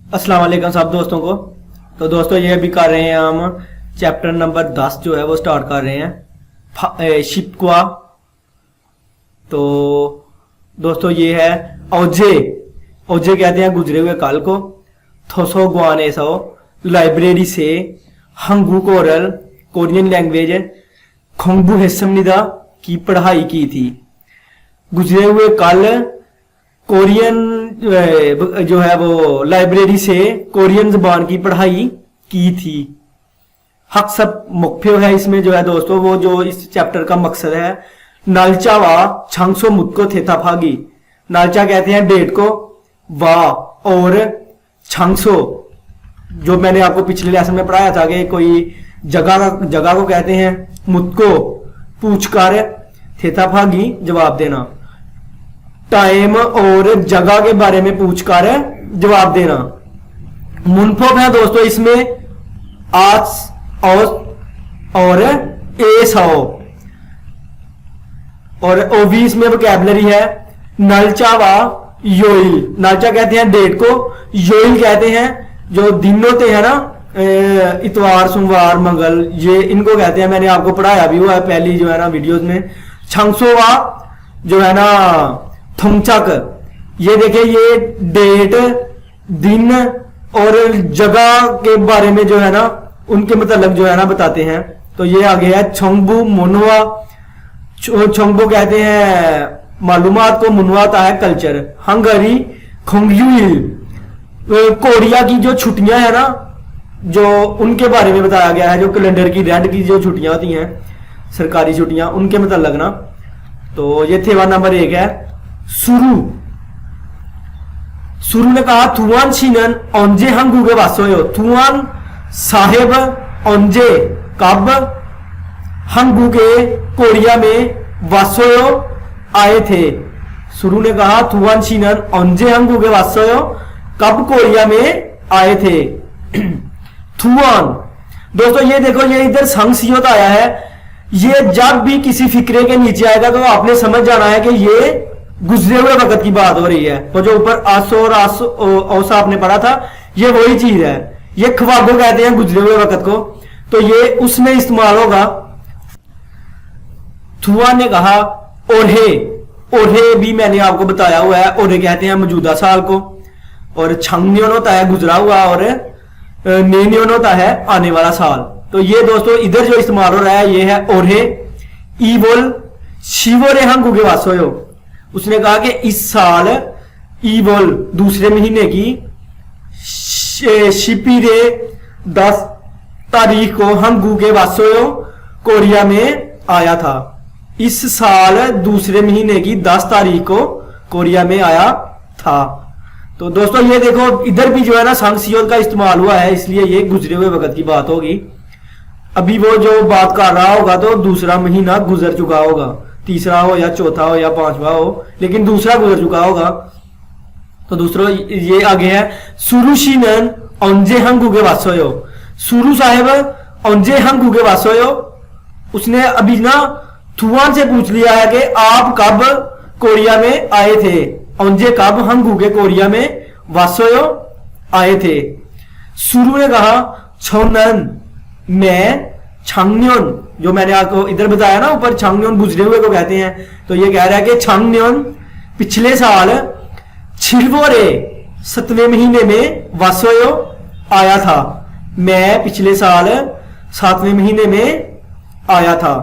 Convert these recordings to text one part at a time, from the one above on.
अस्सलाम वालेकुम सब दोस्तों को। तो दोस्तों ये अभी कर रहे हैं हम चैप्टर नंबर 10 जो है वो स्टार्ट कर रहे हैं शिपक्वा। तो दोस्तों ये है ओजे ओजे कहते हैं गुजरे हुए कल को। थोसो गुआने सो लाइब्रेरी से हंगू कोरल कोरियन लैंग्वेज खोंगबू हेसमनिदा की पढ़ाई की थी। गुजरे हुए कल कोरियन जो है वो लाइब्रेरी से कोरियन जबान की पढ़ाई की थी। हक सब मुख्य है इसमें जो है दोस्तों वो जो इस चैप्टर का मकसद है नालचा वा छांगसो मुदको थेथाफागी। नालचा कहते हैं डेट को, वा और छांगसो जो मैंने आपको पिछले लेसन में पढ़ाया था कि कोई जगह को कहते हैं, मुदको पूछकर, थेथाफागी जवाब देना। टाइम और जगह के बारे में पूछकर जवाब देना। मुनफोब है दोस्तों इसमें आज और एस आओ और ओवी इसमें वोकैबुलरी है नलचा वा योइल। नलचा कहते हैं डेट को, योइल कहते हैं जो दिन होते हैं ना, इतवार सोमवार मंगल, ये इनको कहते हैं। मैंने आपको पढ़ाया भी हुआ है पहली जो है ना वीडियोस में। छंगसोवा जो है ना थोंगचक, ये देखिए ये डेट दिन और जगह के बारे में जो है ना उनके मतलब जो है ना बताते हैं। तो ये आ गया है छोंगबू मुनवा। छोंगबू कहते हैं मालूमात को, मुनवाता है कल्चर। हंगरी खोंगयुइल, कोरिया की जो छुट्टियां है ना जो उनके बारे में बताया गया है, जो कैलेंडर की रेड की जो छुट्टियां होती हैं सरकारी छुट्टियां उनके मतलब ना। तो ये थेवा नंबर 1 है सुरु ने कहा थुआन शिनन ओंजे हंगू के वासोयो। थुआन साहेब ओंजे कब हंगू के कोरिया में वासोयो आए थे। सुरु ने कहा थुआन शिनन ओंजे हंगू के वासोयो कब कोरिया में आए थे। थुआन दोस्तों ये देखो ये इधर संगसियोत आया है। ये जब भी किसी फिक्रे के नीचे आएगा तो आपने समझ जाना है कि ये गुजरे हुए वक्त की बात हो रही है। तो जो ऊपर आसो और औसा आपने पढ़ा था ये वही चीज है। ये ख्वाबो कहते हैं गुजरे हुए वक्त को, तो ये उसमें इस्तेमाल होगा। थुआ ने कहा ओढ़े, ओढ़े भी मैंने आपको बताया हुआ है। ओढ़े कहते हैं मौजूदा साल को, और छंगन्योन होता है गुजरा हुआ, और नेन्योन होता है आने वाला साल। तो ये दोस्तों इधर जो इस्तेमाल हो रहा है ये है ओढ़े। ईवोल शिवोरे हंगू के वासोयो, उसने कहा कि इस साल ईवोल दूसरे महीने की शिपिरे 10 तारीख को हंगू के वासोयो कोरिया में आया था। इस साल दूसरे महीने की 10 तारीख को कोरिया में आया था। तो दोस्तों ये देखो इधर भी जो है ना सांगसियोल का इस्तेमाल हुआ है, इसलिए ये गुजरे हुए वक्त की बात होगी। अभी वो जो बात कर रहा होगा तो दूसरा महीना गुजर चुका होगा, तीसरा हो या चौथा हो या 5वां हो, लेकिन दूसरा गुजर चुका होगा। तो दूसरा ये आगे है सुरुशिनन ओंजे हंगू के वासोयो। सुरु साहेब ओंजे हंगू के वासोयो, उसने अभी ना थुआन से पूछ लिया है कि आप कब कोरिया में आए थे। ओंजे कब हंगू के कोरिया में वासोयो आए थे। सुरु ने कहा छोनन मैं छांगन्योन, जो मैंने आपको इधर बताया ना ऊपर छांगन्योन गुजरे हुए को कहते हैं। तो ये कह रहा है कि छांगन्योन पिछले साल छिलवोरे 7वें महीने में वासोयो आया था। मैं पिछले साल 7वें महीने में आया था।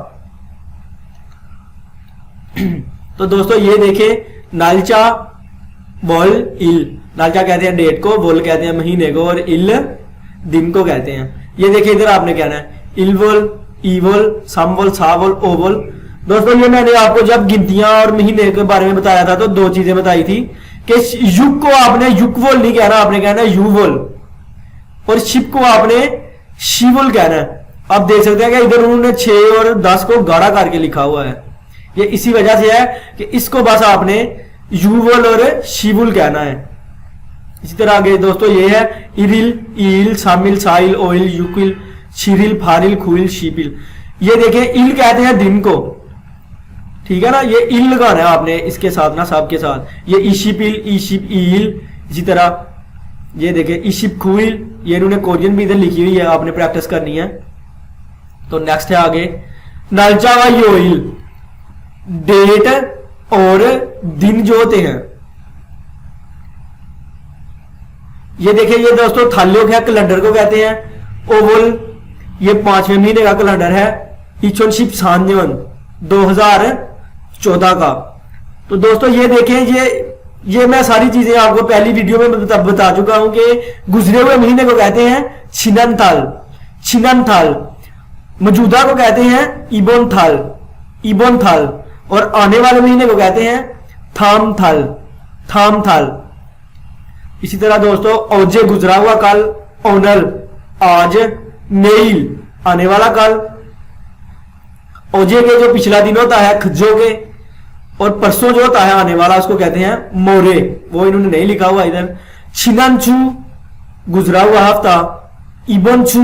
तो दोस्तों ये देखें नालचा बोल इल, नालचा कहते हैं डेट को, बोल कहते हैं महीने को, और इल दिन को कहते हैं। ये देखिए इधर आपने कहना है इलवोल, ईवोल, समवोल, सावोल, ओवोल। दोस्तों ये मैंने आपको जब गिनतियां और महीने के बारे में बताया था तो 2 चीजें बताई थी कि युग को आपने युगवोल नहीं कहना, आपने कहना है यूवोल, और शिप को आपने शिवोल कहना है। आप देख सकते हैं कि इधर उन्होंने 6 और 10 को गाढ़ा करके लिखा हुआ है। ये इसी वजह से है कि इसको बस आपने यूवोल और शिवुल कहना है। इसी तरह आगे दोस्तों ये है इरिल, ईल, शामिल, साइल, ओइल, युकिल, शिरिल, फारिल, खुइल, शीपिल। ये देखिए इल कहते हैं दिन को, ठीक है ना। ये इल लगाना है आपने इसके साथ ना, सब के साथ। ये ईशिपिल, ईशिप, ईल, इसी तरह ये देखिए इशिप खुइल, ये इन्होंने कोरियन भी इधर लिखी हुई है, आपने प्रैक्टिस करनी है। तो नेक्स्ट है आगे नालचावा योइल, डेट और दिन जो होते हैं। ये देखिए ये दोस्तों थाल्योक है, कैलेंडर को कहते हैं। ओवल ये 5वें महीने का कैलेंडर है। इचोनशिप सान्यवन 2014 का। तो दोस्तों ये देखें, ये मैं सारी चीजें आपको पहली वीडियो में बता चुका हूं कि गुजरे हुए महीने को कहते हैं छिननथाल, मौजूदा को कहते हैं इबोनथाल, और आने वाले महीने को कहते हैं थामथाल। इसी तरह दोस्तों ओजे गुजरा हुआ कल, ओनल आज, नेइल आने वाला कल, ओजे के जो पिछला दिन होता है खज्जो के, और परसों जो होता है आने वाला उसको कहते हैं मोरे, वो इन्होंने नहीं लिखा हुआ इधर। छिननचू गुजरा हुआ हफ्ता, इबनचू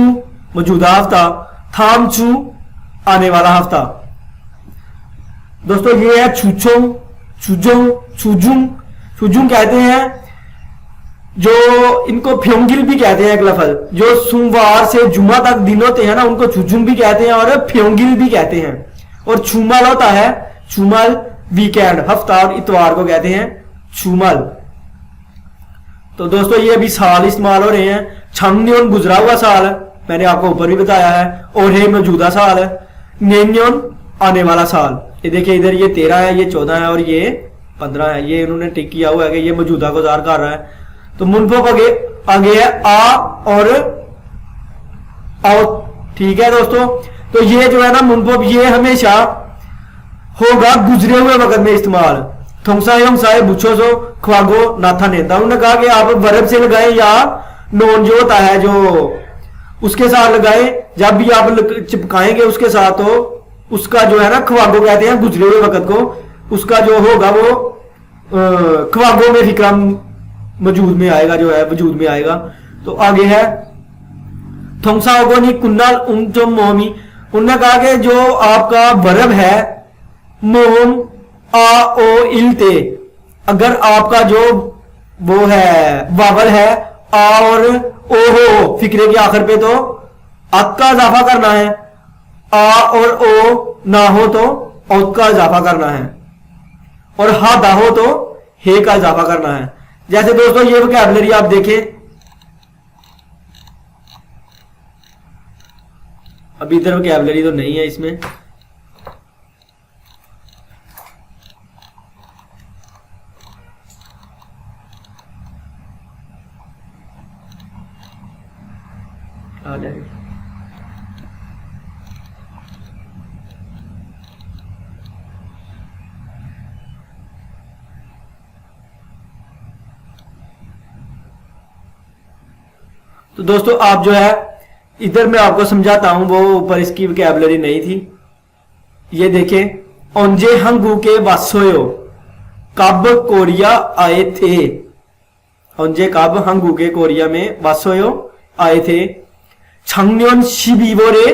मौजूदा हफ्ता, थामचू आने वाला हफ्ता। दोस्तों ये है छुजुंग कहते हैं, जो इनको फ्योंगिल भी कहते हैं एक लफज। जो सोमवार से जुमा तक दिन होते हैं ना, उनको छुजुंग भी कहते हैं और फ्योंगिल भी कहते हैं। और छुमल होता है, छुमल वीकेंड हफ्ता, और इतवार को कहते हैं छुमल। तो दोस्तों ये अभी साल इस्तेमाल हो रहे हैं। छंगन्योन गुजरा हुआ साल, मैंने आपको ऊपर भी बताया है, और है मौजूदा साल, नेन्योन आने वाला साल। ये देखिए इधर ये 13 है, ये 14 है और ये 15 है। ये इन्होंने टिक किया हुआ है कि ये मौजूदा को जार कर रहा है। तो मुनफोक आगे है आ और आओ, ठीक है दोस्तों। तो ये जो है ना मुनफोक, ये हमेशा होगा गुजरे हुए वक्त में इस्तेमाल। थोंगसाए बुछोसो ख्वागो नाथा नेता, उन्होंने कहा कि आप वर्ब से लगाएं या नोन जो होता है जो उसके साथ लगाएं। जब भी आप चिपकाएंगे उसके साथ, तो उसका जो है ना ख्वागो कहते हैं गुजरे हुए वक्त को, उसका जो होगा वो ख्वागो में फिक्रा मौजूद में आएगा, जो है वजूद में आएगा। तो आगे है थोंगसाओगोनी कुन्नाल उमचो मोमी, उन्होंने कहा कि जो आपका वर्ब है मोम आ ओ इलते, अगर आपका जो वो है वावल है आ और ओ हो फिक्रे के आखिर पे, तो अत का इजाफा करना है। आ और ओ ना हो तो औत का इजाफा करना है, और हा दा हो तो हे का इजाफा करना है। जैसे दोस्तों ये वोकैबुलरी आप देखें, अभी इधर वोकैबुलरी तो नहीं है इसमें। आ जाएगी। तो दोस्तों आप जो है इधर मैं आपको समझाता हूं, वो ऊपर इसकी वोकैबुलरी नहीं थी। ये देखें ओंजे हंगू के वासोयो कब कोरिया आए थे, ओंजे कब हंगू के कोरिया में वासोयो आए थे। छंगन्योन शिबीवोरे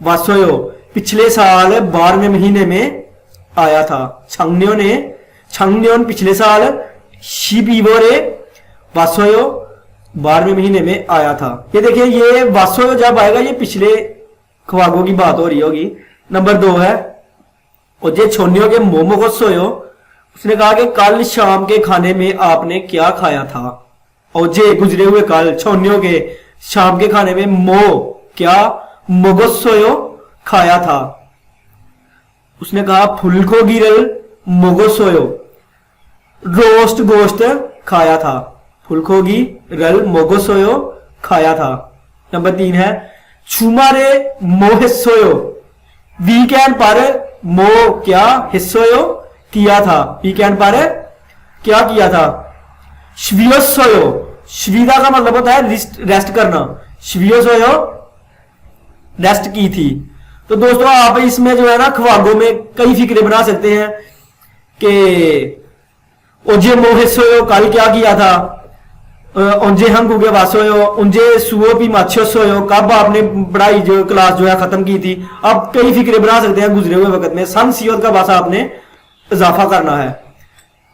वासोयो पिछले साल 12वें महीने में आया था। छंगन्योन पिछले साल, शिबीवोरे वासोयो 12वें महीने में आया था। ये देखिए ये वासोयो जब आएगा ये पिछले ख्वागों की बात हो रही होगी। नंबर 2 है ओजे छोनियों के मोमो को सोयो, उसने कहा कि कल शाम के खाने में आपने क्या खाया था। ओजे गुजरे हुए कल, छोनियों के शाम के खाने में मो क्या मोगोसोयो खाया था। उसने कहा फुलको गिरल मोगोसोयो रोस्ट गोश्त खाया था, फुलकोगी रल मोगोसोयो खाया था। नंबर 3 है छुमारे मो हिस्सोयो, वीकेंड पर मो क्या हिस्सोयो किया था, वीकेंड पर क्या किया था। श्वियोसोयो, श्विदा का मतलब होता है रेस्ट करना, श्वियोसोयो रेस्ट की थी। तो दोस्तों आप इसमें जो है ना ख्वागों में कई फिक्रे बना सकते हैं कि ओजे मो हिस्सोयो कल क्या किया था, उंजे हंगू के वासोयो, उंजे सुओ पी माछोसोयो कब आपने पढ़ाई जो क्लास जो है खत्म की थी। आप कई फिक्रे बना सकते हैं गुजरे हुए वक्त में। सन सियोत का भाषा आपने इजाफा करना है।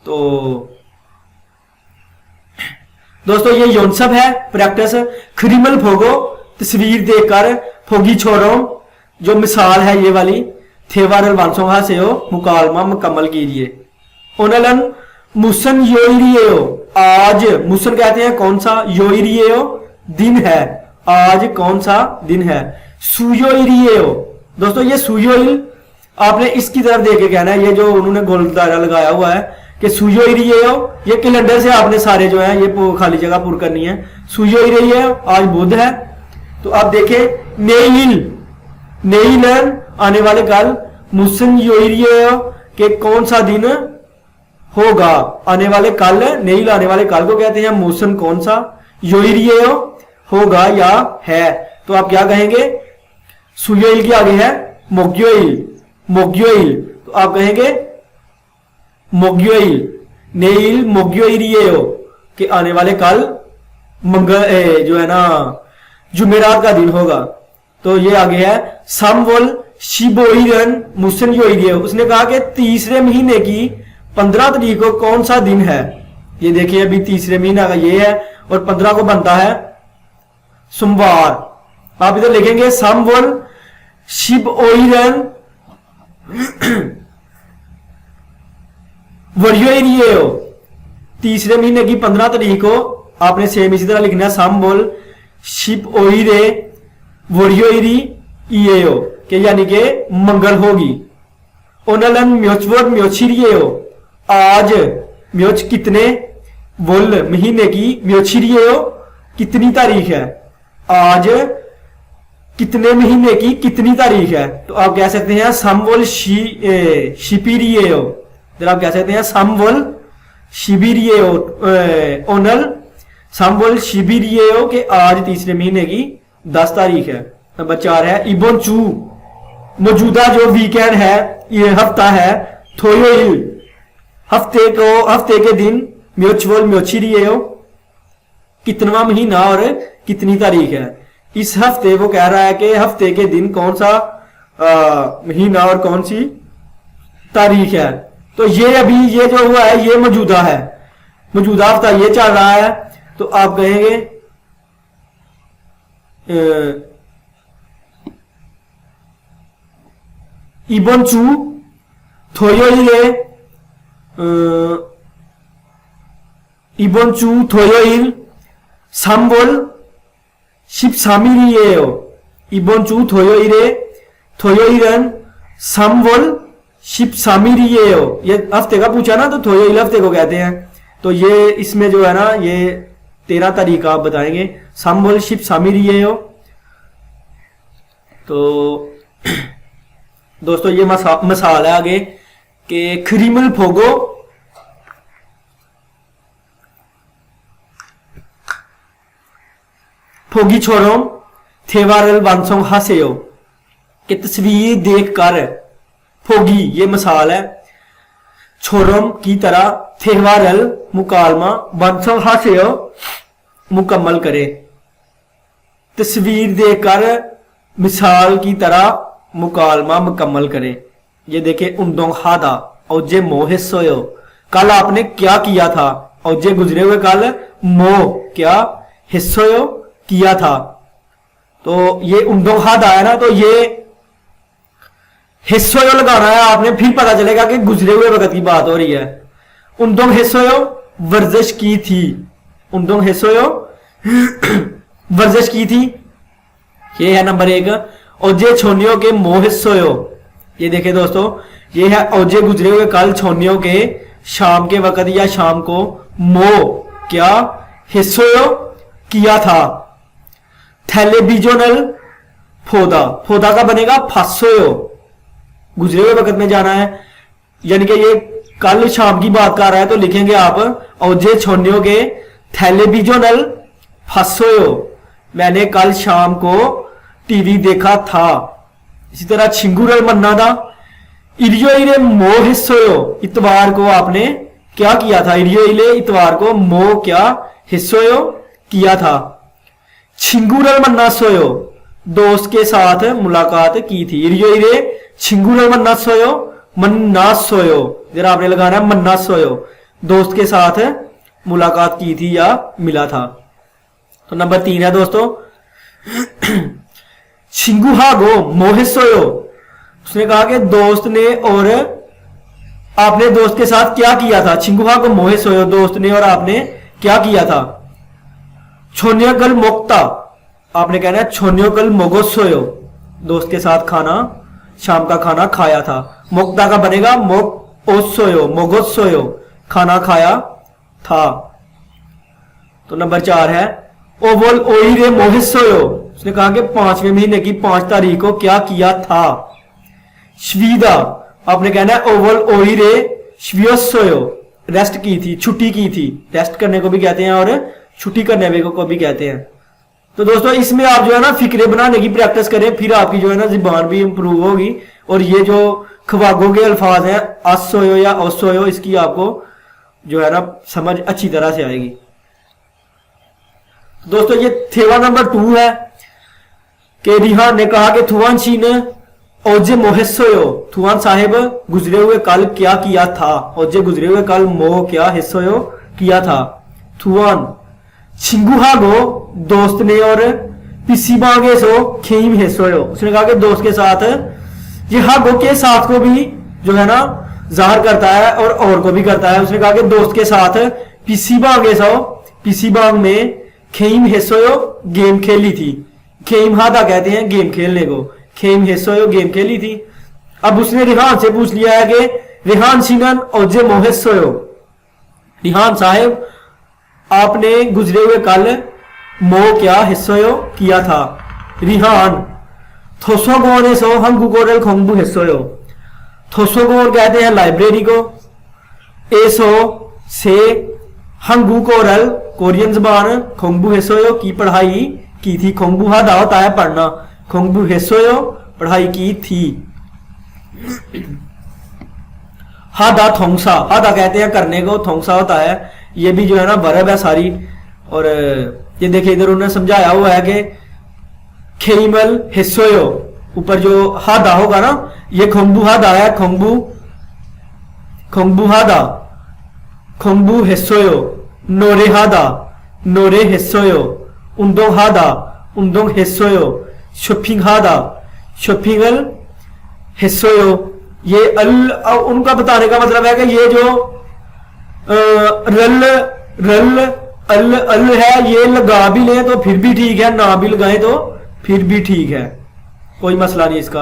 तो दोस्तों ये योनसब है प्रैक्टिस। खरीमल फोगो तस्वीर देखकर फोगी छोड़ो जो मिसाल है ये वाली थेवारल वांसोहा से हो मुकालमा मुकम्मल कीजिए। ओनलन मुसन योइरियो आज मुसन कहते हैं कौन सा, योइरियो दिन है, आज कौन सा दिन है। सुयोइरियो दोस्तों ये सुयोइल आपने इसकी तरफ देख के कहना है, ये जो उन्होंने गोल दायरा लगाया हुआ है कि सुयोइरियो ये कैलेंडर से आपने सारे जो है ये खाली जगह पूरी करनी है। सुयोइरियो आज बुध है तो आप देखें नेइल नेइलन आने वाले कल, मुसन योइरियो के कौन सा दिन होगा आने वाले कल, नेइल आने वाले कल को कहते हैं, मुसन कौन सा, योइरियो होगा या है। तो आप क्या कहेंगे, सुयोइल के आगे है मोग्योइल, मोग्योइल तो आप कहेंगे मोग्योइल, नेइल मोग्योइरियो के आने वाले कल मंगल जो है ना जुमेरात का दिन होगा। तो ये आगे है सामवल शिबोइरन मुसन योइरियो, उसने कहा कि तीसरे महीने की 15 तारीख को कौन सा दिन है। ये देखिए अभी तीसरे महीना का ये है और 15 को बनता है सोमवार। आप इधर लिखेंगे सामवल शिबोइरन वर्योइरियो, तीसरे महीने की 15 तारीख को आपने सेम इसी तरह लिखना है सामवल शिप ओइरे वर्योइरी इयो के यानी के मंगल होगी। ओनलन म्योचवोड म्योचिरियो आज म्योच कितने वोल महीने की म्योचिरियो कितनी तारीख है, आज कितने महीने की कितनी तारीख है। तो आप कह सकते हैं समवल शिपिरियो, आप कह सकते हैं समवल शिबिरियो ओनल समवल शिबिरियो के आज तीसरे महीने की 10 तारीख है। नंबर 4 है इबोनचू, मौजूदा जो वीकेंड है ये हफ्ता है, थोयोइल हफ्ते के दिन, म्योचवल म्योचिरियो कितनवा महीना और कितनी तारीख है। इस हफ्ते वो कह रहा है कि हफ्ते के दिन कौन सा महीना और कौन सी तारीख है। तो ये अभी ये जो हुआ है ये मौजूदा है, मौजूदा हफ्ता ये चल रहा है। तो आप कहेंगे इबोनचू थोयोइले इबोनचू थोयोइल सामवल शिपसामिरियो, इबोनचू थोयोइरे थोयोइरन सामवल शिपसामिरियो, ये हफ्ते का पूछा ना तो थोयोइल हफ्ते को कहते हैं। तो ये इसमें जो है ना ये 13 तारीख आप बताएंगे सामवल शिपसामिरियो। तो दोस्तों ये मसाल है आगे कि खरीमल फोगो फोगी छोड़ो थेवारल वांसों हासेयो कि तस्वीर देखकर फोगी ये मसाल है, छोरोम की तरह थेवारल मुकालमा वांसों हासेयो मुकम्मल करे। तस्वीर देखकर मिसाल की तरह मुकालमा मुकम्मल करे। ये देखे उन्दों हादा औजे मोह सोयो, कल आपने क्या किया था, औजे गुजरे हुए कल, मोह क्या हिस्सोयो किया था। तो ये उन्दों हादा है ना, तो ये हिस्सोयो लगाना है आपने, फिर पता चलेगा कि गुजरे हुए वक्त की बात हो रही है। उन्दों हिस्सोयो वर्जिश की थी, उन्दों हिस्सोयो वर्जिश की थी, ये है नंबर 1। औजे छोनियों के मोह हिस्सोयो, ये देखे दोस्तों ये है औजे गुजरे हुए कल छोनियों के शाम के वक्त या शाम को मोह क्या हिस्सोयो किया था। थैलेबिजोनल फोदा, फोदा का बनेगा फासोयो, गुजरे हुए वक्त में जाना है, यानी कि ये कल शाम की बात कर रहा है तो लिखेंगे आप औजे छोनियों के थैलेबिजोनल फासोयो, मैंने कल शाम को टीवी देखा था। इसी तरह छिंगुरल मन्ना था इरियोइले मोह हिस्सोयो, इतवार को आपने क्या किया था, इरियोइले इतवार को मोह क्या हिस्सोयो किया था। छिंगुरल मन्ना सोयो दोस्त के साथ मुलाकात की थी, इरियोइले छिंगुरल मन्ना सोयो मन्ना सोयो, जरा आपने लगाना है मन्ना सोयो दोस्त के साथ मुलाकात की थी या मिला था। तो नंबर 3 है दोस्तों, छिंगुहागो मोहिसोयो, उसने कहा कि दोस्त ने और आपने दोस्त के साथ क्या किया था। छिंगुहागो मोहिसोयो, दोस्त ने और आपने क्या किया था। छोन्योकल मोक्ता, आपने कहना है छोन्योकल मोगोसोयो, दोस्त के साथ खाना, शाम का खाना खाया था। मोक्ता का बनेगा मोगोसोयो, मोगोसोयो, खाना खाया था। तो नंबर 4 है ओवल ओईरे मोहिसोयो, उसने कहा कि 5वें महीने की 5 तारीख को क्या किया था। श्वीदा, आपने कहना है ओवल ओईरे श्वियोसोयो, रेस्ट की थी, छुट्टी की थी। रेस्ट करने को भी कहते हैं और छुट्टी करने को भी कहते हैं। तो दोस्तों इसमें आप जो है ना फिक्रे बनाने की प्रैक्टिस करें, फिर आपकी जो है ना जुबान भी इंप्रूव होगी। और ये जो ख्वागों के अल्फाज हैं असोयो या ओसोयो, इसकी आपको जो है ना समझ अच्छी तरह से आएगी। दोस्तों ये थेवा नंबर 2 है कि रिहान ने कहा कि थुआन शीन ओजे मोहिसोयो, थुआन साहेब गुजरे हुए कल क्या किया था। ओजे गुजरे हुए कल, मोह क्या, हिस्सोयो किया था। थुआन छिंगुहागो, दोस्त ने और पिसीबागे सो खेम हिस्सोयो, उसने कहा कि दोस्त के साथ, ये हागो के साथ को भी जो है ना जाहिर करता है और को भी करता है। उसने कहा कि दोस्त के साथ पिसीबागे सो, पिसीबाग में खेम हिस्सोयो गेम खेली थी। खेम हादा कहते हैं गेम खेलने को, खेम हिस्सोयो गेम खेली थी। अब उसने रिहान से पूछ लिया है कि रिहान सिनन ओजे मोहिसोयो, रिहान साहेब आपने गुजरे हुए कल मो क्या हिस्सोयो किया था। रिहान थोसोगोने सो हम गुकोरल खोंगबू हिस्सोयो, थोसोगोन कहते हैं लाइब्रेरी को, एसो से हंगू कोरल कोरियन जबान, खोंगबू हिस्सोयो की पढ़ाई की थी। खोंगबू हादा होता है पढ़ना, खोंगबू हिस्सोयो पढ़ाई की थी। हादा थोंगसा, हादा कहते हैं करने को, थोंगसा होता है, ये भी जो है ना वर्ब है सारी। और ये देखिए इधर उन्होंने समझाया हुआ है कि खेमल हिस्सोयो, ऊपर जो हादा होगा ना, ये खोंगबू हादा है, खोंगबू, खोंगबू हादा, खोंगबू हिस्सोयो, नोरे हादा, नोरे हिस्सोयो, उन्दोंग हादा, उन्दोंग हिस्सोयो, शोपिंग हादा, शोपिंगल हिस्सोयो। ये उनका बताने का मतलब है कि ये जो रल रल अल है, ये लगा भी लें तो फिर भी ठीक है, ना भी लगाएं तो फिर भी ठीक है, कोई मसला नहीं इसका।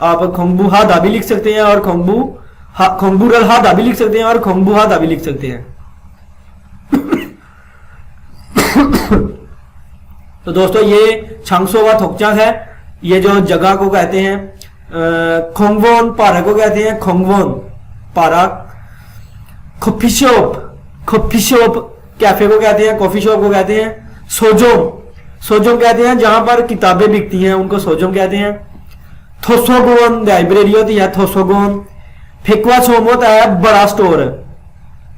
आप खोंगबू हादा भी लिख सकते हैं और खोंगबू रल हादा भी लिख सकते हैं और खोंगबू हादा भी लिख सकते हैं। तो दोस्तों ये छांगसो व थोकचांग है, ये जो जगह को कहते हैं। खोंगवोन पारा को कहते हैं, खोंगवोन पारा। Coffee shop, coffee shop cafe को कहते हैं, कॉफी शॉप को कहते हैं। सोजोम, सोजोम कहते हैं जहां पर किताबें बिकती हैं, उनको सोजोम कहते हैं। थोसोगोन लाइब्रेरी होती है, थोसोगोन। फेकवा सोम होता है बड़ा स्टोर,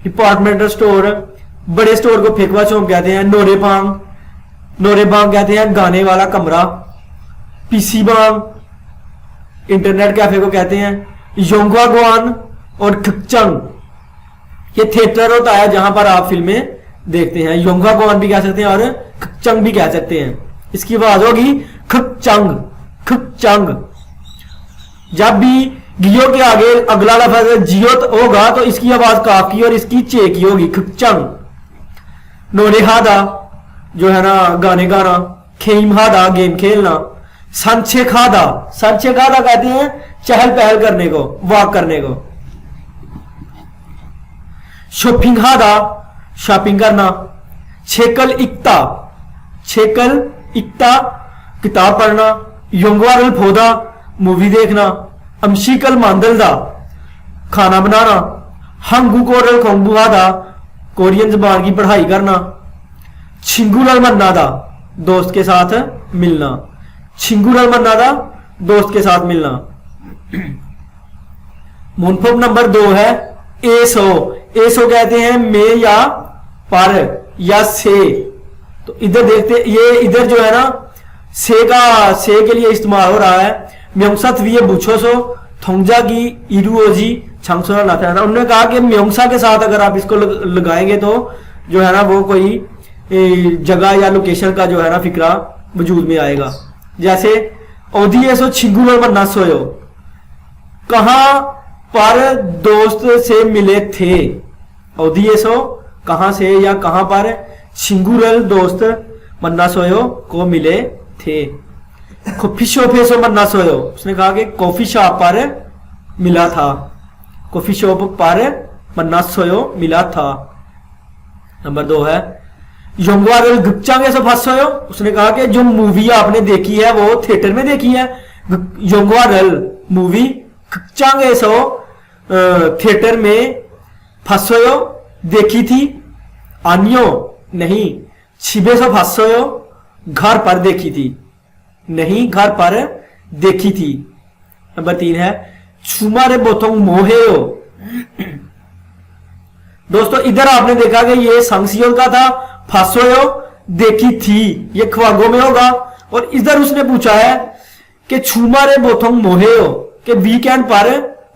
डिपार्टमेंटल स्टोर, बड़े स्टोर को फेकवा सोम कहते हैं। नोरेबांग, नोरेबांग कहते हैं गाने वाला कमरा। पीसी बांग इंटरनेट कैफे को कहते हैं। योंगवागवान और खक्चंग, ये थिएटर होता है जहां पर आप फिल्में देखते हैं। योंगवागवान भी कह सकते हैं और खक्चंग भी कह सकते हैं। इसकी आवाज होगी खक्चंग, खक्चंग। जब भी गियो के आगे अगला लफ्ज जियो होगा तो इसकी आवाज काफ की और इसकी चे की होगी, खक्चंग। नोरे हादा जो है ना गाने गाना। खेम हादा गेम खेलना। सांचे खादा, सांचे खादा कहते हैं चहल पहल करने को, वॉक करने को। शॉपिंग हादा शॉपिंग करना। छेकल इक्ता, छेकल इक्ता किताब पढ़ना। योंगवारल फोदा मूवी देखना। अमशीकल मांदलदा खाना बनाना। हंगू कोरल खोंगबू हादा कोरियन जबान की पढ़ाई करना। छिंगुलल मन्नादा दोस्त के साथ मिलना। छिंगुलल मन्नादा दोस्त के साथ मिलना। मुनफब नंबर 2 है एसो, एसो कहते हैं में या पर या से। तो इधर देखते, ये इधर जो है ना से का, से के लिए इस्तेमाल हो रहा है। म्योंगसा थविये बुछोसो थोंगजा की इरुओजी छंगसो लाता है। उन्होंने कहा कि म्योंगसा के साथ अगर आप इसको लगाएंगे तो जो है ना वो कोई जगह या लोकेशन का जो है ना फिक्रा वजूद में आएगा। जैसे ओदियसो छिंगुल मन्ना सोयो, कहां पर दोस्त से मिले थे। ओदियसो कहां से या कहां पर, छिंगुरल दोस्त मन्ना सोयो को मिले थे। कॉफी शॉप फेसो मन्ना सोयो, उसने कहा कि कॉफी शॉप पर मिला था, कॉफी शॉप पर मन्ना सोयो मिला था। नंबर 2 है योंगवारल गुप्चांगे से फंस सोयो, उसने कहा कि जो मूवी आपने देखी है वो थिएटर में देखी है। योंगवारल मूवी गुप्चांगे सो थिएटर में फंसोयो देखी थी। आनियो नहीं, छिबे से फंसोयो घर पर देखी थी, नहीं घर पर देखी थी। नंबर 3 है छुमारे बोथोंग मोहेयो। दोस्तों इधर आपने देखा कि ये संगसियों का था, फासोयो देखी थी ये ख्वागों में होगा। और इधर उसने पूछा है कि छुमारे बोथोंग मोहेयो, कि वीकेंड पर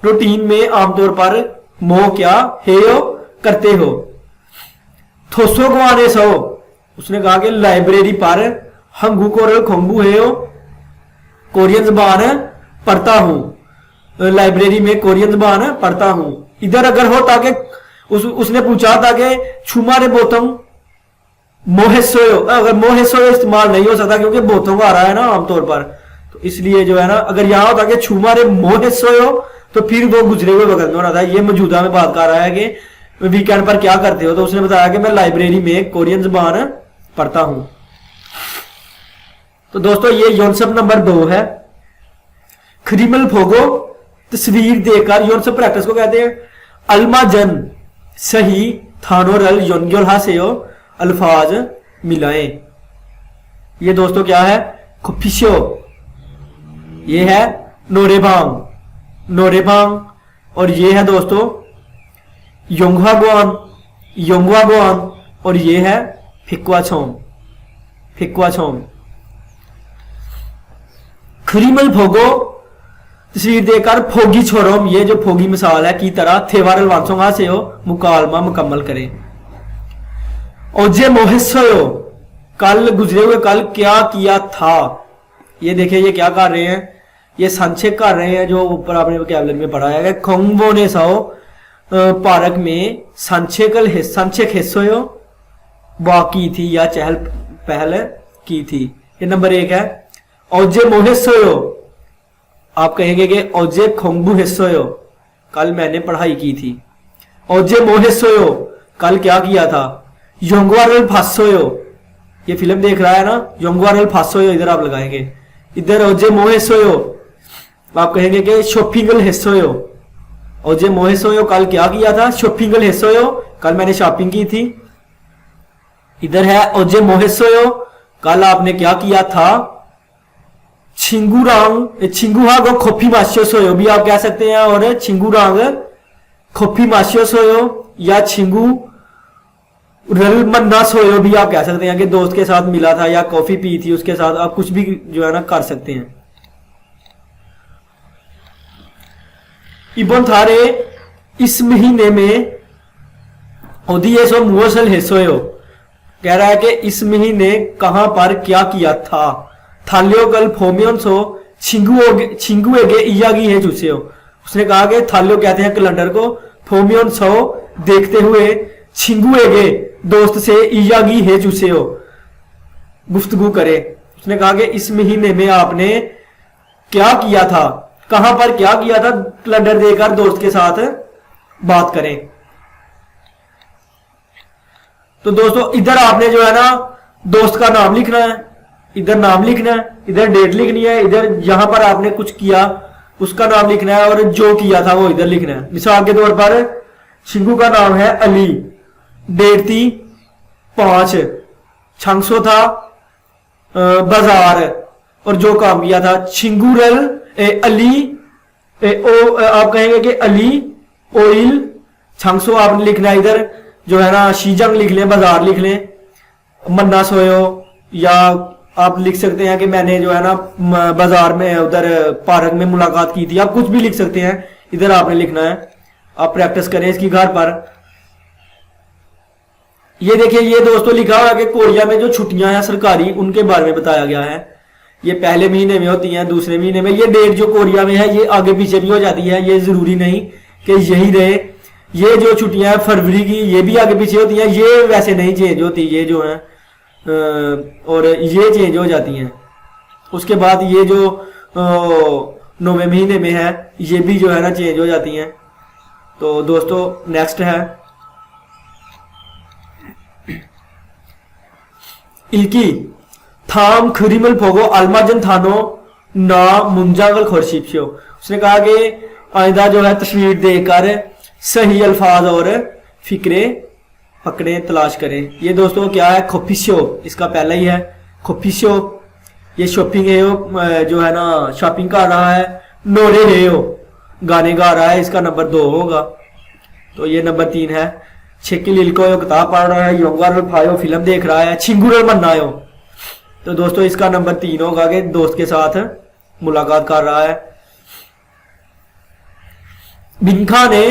रूटीन में आमतौर पर मोह क्या हेयो करते हो। थोसो गवाने सो, उसने कहा कि लाइब्रेरी पर हंगू कोरल खोंगू हेयो, कोरियन जबान पढ़ता हूं, लाइब्रेरी में कोरियन जबान पढ़ता हूं। इधर अगर होता कि उसने पूछा था कि छुमारे बोतम मोहेसोयो, अगर मोहेसोयो इस्तेमाल नहीं हो सकता क्योंकि बोतम आ रहा है ना आमतौर पर, तो इसलिए जो है ना अगर यहां होता कि छुमारे मोहेसोयो तो फिर वो गुजरे हुए वक्त में होना था। ये मौजूदा में बात कर रहा है कि वीकेंड पर क्या करते हो, तो उसने बताया कि मैं लाइब्रेरी में कोरियन जबान पढ़ता हूं। तो दोस्तों ये योनसप नंबर 2 है। खरीमल फोगो तस्वीर देकर, योनसप प्रैक्टिस को कहते हैं। अल्माजन सही थानोरल योनग्योल हासेयो अल्फाज मिलाएं। ये दोस्तों क्या है, खुफिशो, ये है नोरेबांग, नोरेबांग। और ये है दोस्तों योंगवागवान, योंगवागवान। और ये है फिक्वाछोम, फिक्वाछोम। खरीमल फोगो तस्वीर देकर फोगी छोरोम, ये जो फोगी मिसाल है की तरह थेवारल वांसोंगा से हो मुकालमा मुकम्मल करें। ओजे मोहेसोयो, कल गुजरे हुए कल क्या किया था। ये देखिए ये क्या कर रहे हैं, ये संक्षेप कर रहे हैं जो ऊपर आपने वोकैबुलरी में पढ़ा है। खोंगबो ने सो पार्क में संक्षेप हिस्सोयो बाकी थी या चहल पहल की थी। ये नंबर 1 है। ओजे मोहेसोयो, आप कहेंगे कि ओजे खोंगबू हिस्सोयो, कल मैंने पढ़ाई की थी। ओजे मोहेसोयो, कल क्या किया था। योंगवारल फासोयो, ये फिल्म देख रहा है ना, योंगवारल फासोयो इधर आप लगाएंगे। इधर ओजे मोहेसोयो आप कहेंगे कि शॉपिंगल हिस्सोयो। ओजे मोहेसोयो कल क्या किया था, शॉपिंगल हिस्सोयो, कल मैंने शॉपिंग की थी। इधर है ओजे मोहेसोयो, कल आपने क्या किया था। छिंगुरांग, छिंगुहाग और खोफी माशियो सोयो भी आप कह सकते हैं। और छिंगुरांग खोफी माशियो सोयो या छिंगू रल मन्ना सोयो भी आप कह सकते हैं कि दोस्त के साथ मिला था या कॉफी पी थी उसके साथ, आप कुछ भी जो है ना कर सकते हैं। इबन थारे इस महीने में ओदियसो मुवसल हेसोयो, कह रहा है कि इस महीने कहां पर क्या किया था। थालियो कल फोमियन सो छिंगुएगे इयागी है चूसियो, उसने कहा कि थालियो कहते हैं कैलेंडर को, फोमियन सो देखते हुए, छिंगुएगे दोस्त से इयागी है चूसियो गुफ्तगू करे। उसने कहा कि इस महीने में आपने क्या किया था, कहां पर क्या किया था, कैलेंडर देकर दोस्त के साथ बात करें। तो दोस्तों इधर आपने जो है ना दोस्त का नाम लिखना है, इधर नाम लिखना है, इधर डेट लिखनी है, इधर जहां पर आपने कुछ किया उसका नाम लिखना है और जो किया था वो इधर लिखना है। मिसाल के तौर पर छिंगू का नाम है अली, डेट थी 5, छंगसो था बाजार और जो काम किया था छिंगूरल अली आप कहेंगे कि अली ऑयल, छंगसो आपने लिखना है इधर जो है ना शीजंग लिख लें, बाजार लिख लें, मन्ना सोयो, या आप लिख सकते हैं कि मैंने जो है ना बाजार में उधर पार्क में मुलाकात की थी, आप कुछ भी लिख सकते हैं, इधर आपने लिखना है। आप प्रैक्टिस करें इसकी घर पर। ये देखिए, ये दोस्तों लिखा हुआ है कि कोरिया में जो छुट्टियां हैं सरकारी, उनके बारे में बताया गया है। ये पहले महीने में होती हैं, दूसरे महीने में। ये डेट जो कोरिया में है ये आगे पीछे भी हो जाती है, ये जरूरी नहीं कि यही रहे। ये जो छुट्टियां हैं फरवरी की, ये भी आगे पीछे होती हैं, ये वैसे नहीं चेंज होती, ये जो है और ये चेंज हो जाती हैं। उसके बाद ये जो 9वें महीने में है, ये भी जो है ना चेंज हो जाती हैं। तो दोस्तों नेक्स्ट है इल्की थाम खरीमल फोगो अलमाजन थानो ना मुंजागल खोरशीप्यो। उसने कहा कि आइंदा जो है तस्वीर देखकर सही अल्फाज और फिक्रे पकड़े तलाश करें। ये दोस्तों क्या है, खोपिशो, इसका पहला ही है खोपिशो। ये शॉपिंग है, जो है ना शॉपिंग कर रहा है। नोरे है गाने गा रहा है, इसका नंबर 2 होगा। तो ये नंबर 3 है। छेकी लिलको किताब पढ़ रहा है। योंगर फायो फिल्म देख रहा है। छिंगुर मन्नायो, तो दोस्तों इसका नंबर 3 होगा कि दोस्त के साथ मुलाकात कर रहा है। बिनखा ने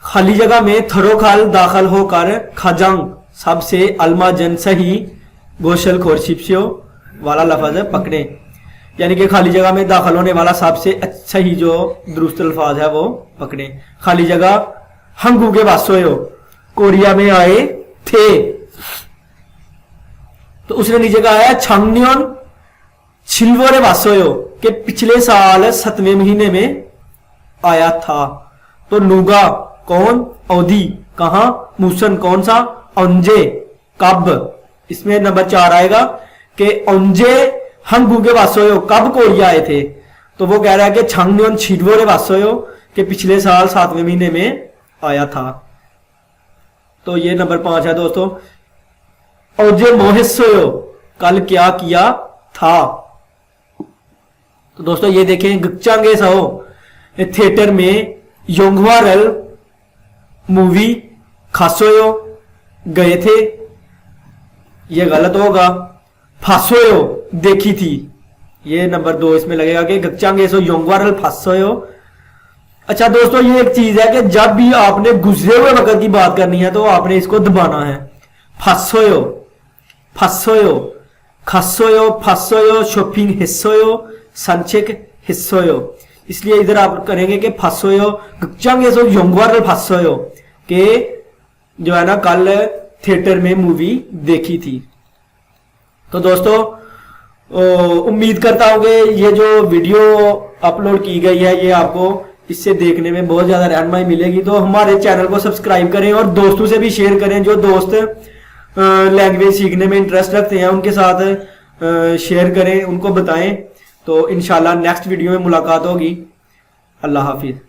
खाली जगह में थरोखाल दाखिल होकर खजंग सबसे अलमा जन सही गोशल खोरशिप्सियो वाला लफज पकड़े। यानी कि खाली जगह में दाखिल होने वाला सबसे सही जो दुरुस्त अल्फाज है वो पकड़े। खाली जगह हंगू के वासोयो कोरिया में आए थे। तो उसने नीचे कहा है छांगन्योन छिलवोरे वासोयो के पिछले साल 7वें महीने में आया था। तो नूगा कौन, औदी कहां, मूसन कौन सा, औंजे कब। इसमें नंबर 4 आएगा कि औंजे हंगू के वासोयो कब कोरिया आए थे। तो वो कह रहा है कि छांगन्योन छिलवोरे वासोयो के पिछले साल 7वें महीने में आया था। तो ये नंबर 5 है दोस्तों। औजे मोहिसोयो कल क्या किया था। तो दोस्तों ये देखें गच्चांगे सो थिएटर में योंगवारल मूवी खासोयो गए थे, ये गलत होगा। फासोयो देखी थी, ये नंबर 2 इसमें लगेगा कि गच्चांगे सो योंगवारल फासोयो। अच्छा दोस्तों ये एक चीज है कि जब भी आपने गुजरे हुए वक्त की बात करनी है तो आपने इसको दबाना है। फासोयो फासोयो खासोयो फासोयो शॉपिंग हिस्सोयो संचिक हिस्सोयो। इसलिए इधर आप करेंगे कि फासोयो गच्चांगे सो योंगवारल फासोयो के जो है ना कल थिएटर में मूवी देखी थी। तो दोस्तों उम्मीद करता हूं कि ये जो वीडियो अपलोड की गई है ये आपको इससे देखने में बहुत ज्यादा रहनुमाई मिलेगी। तो हमारे चैनल को सब्सक्राइब करें और दोस्तों से भी शेयर करें। जो दोस्त लैंग्वेज सीखने में इंटरेस्ट रखते हैं उनके साथ शेयर करें, उनको बताएं। तो इंशाल्लाह नेक्स्ट वीडियो में मुलाकात होगी। अल्लाह हाफिज।